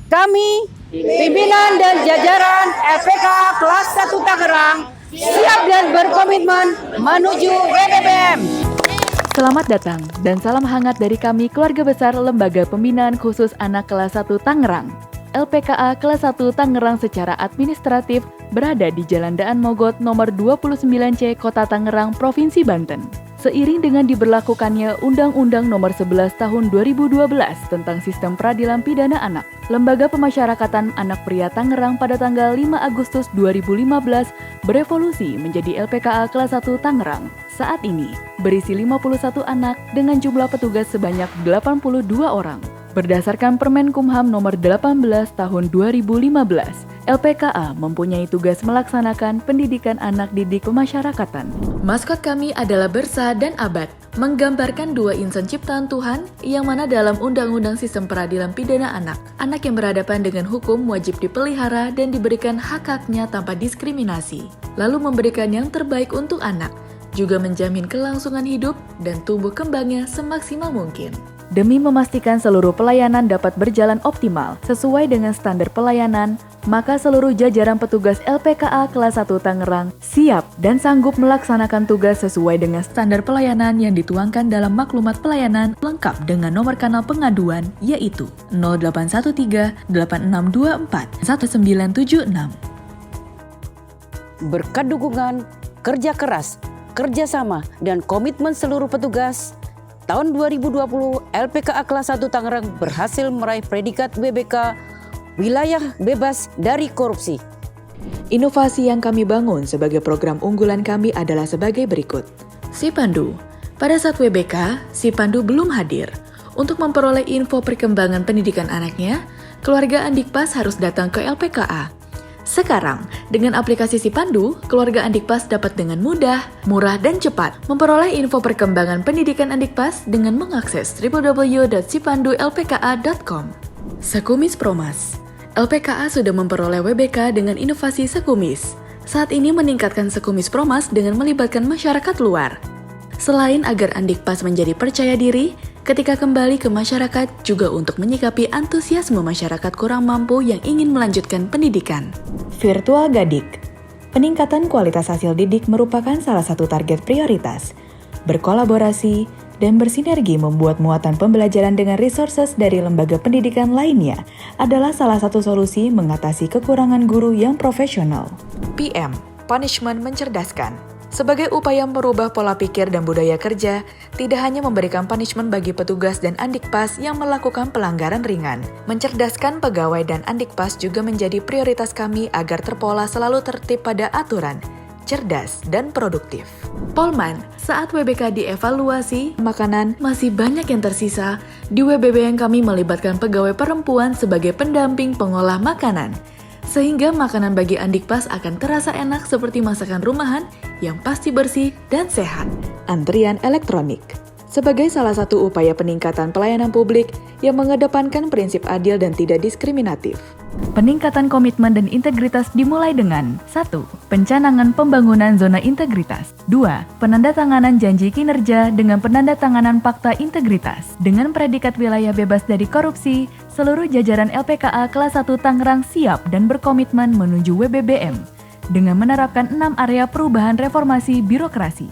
Kami, pimpinan dan jajaran LPK kelas 1 Tangerang, siap dan berkomitmen menuju WBBM. Selamat datang dan salam hangat dari kami keluarga besar Lembaga Pembinaan Khusus Anak kelas 1 Tangerang. LPKA kelas 1 Tangerang secara administratif berada di Jalan Daan Mogot nomor 29C Kota Tangerang, Provinsi Banten. Seiring dengan diberlakukannya Undang-Undang Nomor 11 Tahun 2012 tentang Sistem Peradilan Pidana Anak, Lembaga Pemasyarakatan Anak Pria Tangerang pada tanggal 5 Agustus 2015 berevolusi menjadi LPKA kelas 1 Tangerang. Saat ini berisi 51 anak dengan jumlah petugas sebanyak 82 orang. Berdasarkan Permenkumham Nomor 18 Tahun 2015, LPKA mempunyai tugas melaksanakan pendidikan anak didik pemasyarakatan. Maskot kami adalah Bersa dan Abad, menggambarkan dua insan ciptaan Tuhan yang mana dalam Undang-Undang Sistem Peradilan Pidana Anak, anak yang berhadapan dengan hukum wajib dipelihara dan diberikan hak-haknya tanpa diskriminasi, lalu memberikan yang terbaik untuk anak, juga menjamin kelangsungan hidup dan tumbuh kembangnya semaksimal mungkin. Demi memastikan seluruh pelayanan dapat berjalan optimal sesuai dengan standar pelayanan, maka seluruh jajaran petugas LPKA kelas 1 Tangerang siap dan sanggup melaksanakan tugas sesuai dengan standar pelayanan yang dituangkan dalam maklumat pelayanan lengkap dengan nomor kanal pengaduan yaitu 0813 8624 1976. Berkat dukungan, kerja keras, kerjasama, dan komitmen seluruh petugas, tahun 2020 LPKA kelas 1 Tangerang berhasil meraih predikat WBK Wilayah Bebas dari Korupsi. Inovasi yang kami bangun sebagai program unggulan kami adalah sebagai berikut. Si Pandu. Pada saat WBK, Si Pandu belum hadir. Untuk memperoleh info perkembangan pendidikan anaknya, keluarga Andikpas harus datang ke LPKA. Sekarang, dengan aplikasi Si Pandu, keluarga Andikpas dapat dengan mudah, murah, dan cepat memperoleh info perkembangan pendidikan Andikpas dengan mengakses www.sipandulpka.com. Sekumis Promas. LPKA sudah memperoleh WBK dengan inovasi Sekumis. Saat ini meningkatkan Sekumis Promas dengan melibatkan masyarakat luar. Selain agar Andikpas menjadi percaya diri, ketika kembali ke masyarakat juga untuk menyikapi antusiasme masyarakat kurang mampu yang ingin melanjutkan pendidikan. Virtual Gadik. Peningkatan kualitas hasil didik merupakan salah satu target prioritas. Berkolaborasi dan bersinergi membuat muatan pembelajaran dengan resources dari lembaga pendidikan lainnya adalah salah satu solusi mengatasi kekurangan guru yang profesional. PM, Punishment Mencerdaskan. Sebagai upaya merubah pola pikir dan budaya kerja, tidak hanya memberikan punishment bagi petugas dan Andikpas yang melakukan pelanggaran ringan. Mencerdaskan pegawai dan Andikpas juga menjadi prioritas kami agar terpola selalu tertib pada aturan, cerdas, dan produktif. Polman, saat WBK dievaluasi, makanan masih banyak yang tersisa. Di WBB yang kami melibatkan pegawai perempuan sebagai pendamping pengolah makanan. Sehingga makanan bagi Andikpas akan terasa enak seperti masakan rumahan yang pasti bersih dan sehat. Antrian elektronik. Sebagai salah satu upaya peningkatan pelayanan publik yang mengedepankan prinsip adil dan tidak diskriminatif. Peningkatan komitmen dan integritas dimulai dengan 1. Pencanangan pembangunan zona integritas. 2. Penandatanganan janji kinerja dengan penandatanganan fakta integritas. Dengan predikat wilayah bebas dari korupsi, seluruh jajaran LPKA kelas 1 Tangerang siap dan berkomitmen menuju WBBM dengan menerapkan 6 area perubahan reformasi birokrasi.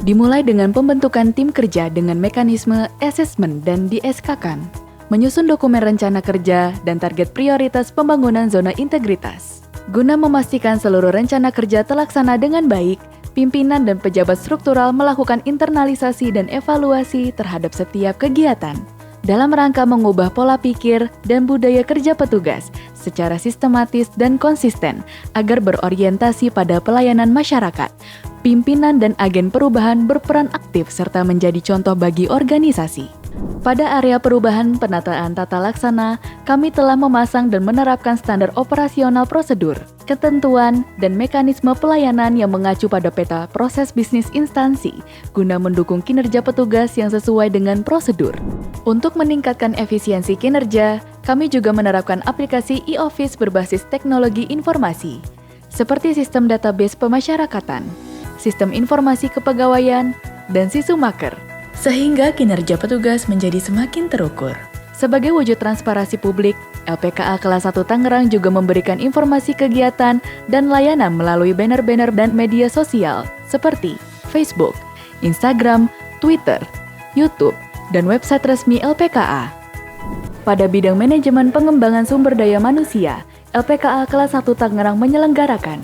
Dimulai dengan pembentukan tim kerja dengan mekanisme asesmen dan di-SK-kan. Menyusun dokumen rencana kerja dan target prioritas pembangunan zona integritas. Guna memastikan seluruh rencana kerja terlaksana dengan baik, pimpinan dan pejabat struktural melakukan internalisasi dan evaluasi terhadap setiap kegiatan dalam rangka mengubah pola pikir dan budaya kerja petugas secara sistematis dan konsisten agar berorientasi pada pelayanan masyarakat. Pimpinan dan agen perubahan berperan aktif serta menjadi contoh bagi organisasi. Pada area perubahan penataan tata laksana, kami telah memasang dan menerapkan standar operasional prosedur, ketentuan, dan mekanisme pelayanan yang mengacu pada peta proses bisnis instansi, guna mendukung kinerja petugas yang sesuai dengan prosedur. Untuk meningkatkan efisiensi kinerja, kami juga menerapkan aplikasi e-office berbasis teknologi informasi, seperti sistem database pemasyarakatan, sistem informasi kepegawaian, dan Sisumaker, sehingga kinerja petugas menjadi semakin terukur. Sebagai wujud transparansi publik, LPKA kelas 1 Tangerang juga memberikan informasi kegiatan dan layanan melalui banner-banner dan media sosial seperti Facebook, Instagram, Twitter, YouTube, dan website resmi LPKA. Pada bidang manajemen pengembangan sumber daya manusia, LPKA kelas 1 Tangerang menyelenggarakan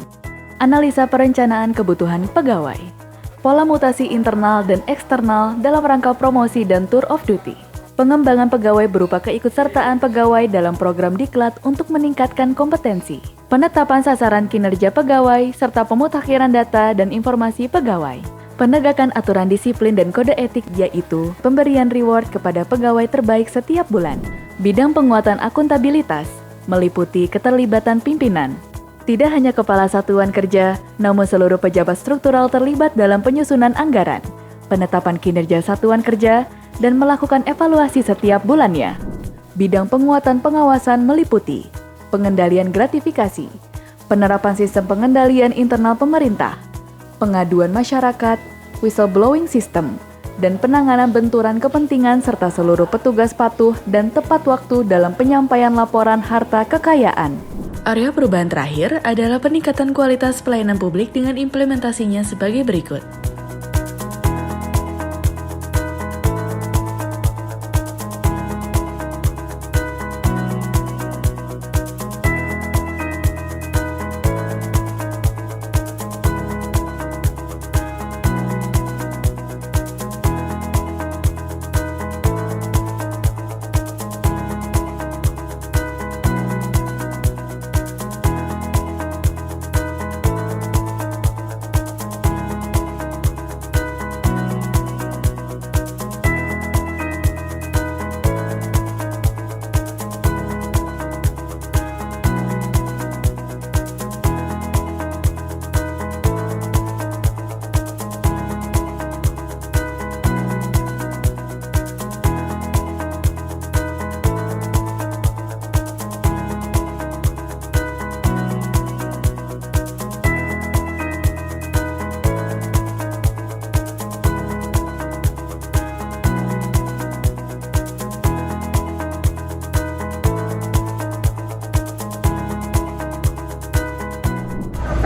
analisa perencanaan kebutuhan pegawai, pola mutasi internal dan eksternal dalam rangka promosi dan tour of duty, pengembangan pegawai berupa keikutsertaan pegawai dalam program diklat untuk meningkatkan kompetensi, penetapan sasaran kinerja pegawai, serta pemutakhiran data dan informasi pegawai, penegakan aturan disiplin dan kode etik yaitu pemberian reward kepada pegawai terbaik setiap bulan, bidang penguatan akuntabilitas, meliputi keterlibatan pimpinan. Tidak hanya kepala satuan kerja, namun seluruh pejabat struktural terlibat dalam penyusunan anggaran, penetapan kinerja satuan kerja, dan melakukan evaluasi setiap bulannya. Bidang penguatan pengawasan meliputi pengendalian gratifikasi, penerapan sistem pengendalian internal pemerintah, pengaduan masyarakat, whistleblowing system, dan penanganan benturan kepentingan serta seluruh petugas patuh dan tepat waktu dalam penyampaian laporan harta kekayaan. Area perubahan terakhir adalah peningkatan kualitas pelayanan publik dengan implementasinya sebagai berikut.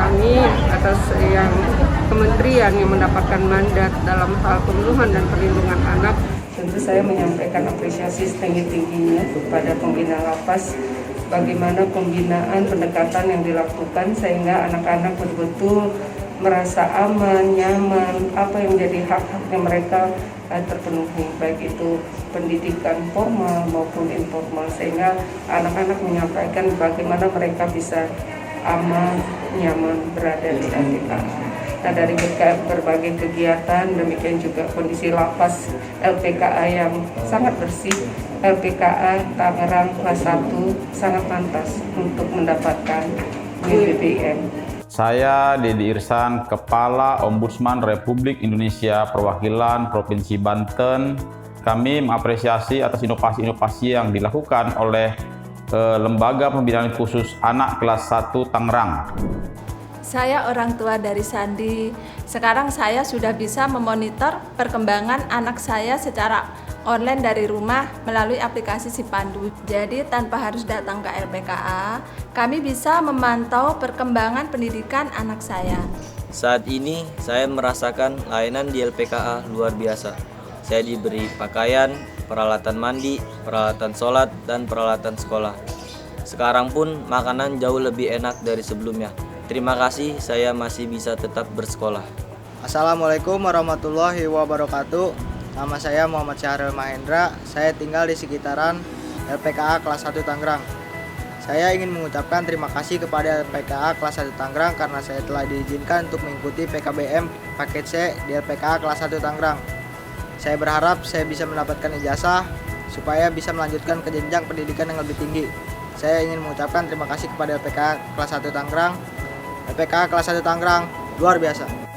Kami atas yang kementerian yang mendapatkan mandat dalam hal pemenuhan dan perlindungan anak, tentu saya menyampaikan apresiasi setinggi-tingginya kepada pembina lapas, bagaimana pembinaan pendekatan yang dilakukan sehingga anak-anak betul-betul merasa aman, nyaman, apa yang menjadi hak-haknya mereka terpenuhi, baik itu pendidikan formal maupun informal, sehingga anak-anak menyampaikan bagaimana mereka bisa aman, nyaman berada di LPKA. Nah, dari berbagai kegiatan, demikian juga kondisi lapas LPKA yang sangat bersih, LPKA Tangerang kelas 1 sangat pantas untuk mendapatkan WBBM. Saya Dedi Irsan, Kepala Ombudsman Republik Indonesia Perwakilan Provinsi Banten. Kami mengapresiasi atas inovasi-inovasi yang dilakukan oleh Lembaga Pembinaan Khusus Anak kelas 1 Tangerang. Saya orang tua dari Sandi. Sekarang saya sudah bisa memonitor perkembangan anak saya secara online dari rumah melalui aplikasi Sipandu. Jadi tanpa harus datang ke LPKA, kami bisa memantau perkembangan pendidikan anak saya. Saat ini saya merasakan layanan di LPKA luar biasa. Saya diberi pakaian, peralatan mandi, peralatan sholat, dan peralatan sekolah. Sekarang pun makanan jauh lebih enak dari sebelumnya. Terima kasih, saya masih bisa tetap bersekolah. Assalamualaikum warahmatullahi wabarakatuh. Nama saya Muhammad Syahril Mahendra. Saya tinggal di sekitaran LPKA kelas 1 Tangerang. Saya ingin mengucapkan terima kasih kepada LPKA kelas 1 Tangerang karena saya telah diizinkan untuk mengikuti PKBM paket C di LPKA kelas 1 Tangerang. Saya berharap saya bisa mendapatkan ijazah supaya bisa melanjutkan ke jenjang pendidikan yang lebih tinggi. Saya ingin mengucapkan terima kasih kepada LPKA kelas 1 Tangerang. LPKA kelas 1 Tangerang luar biasa.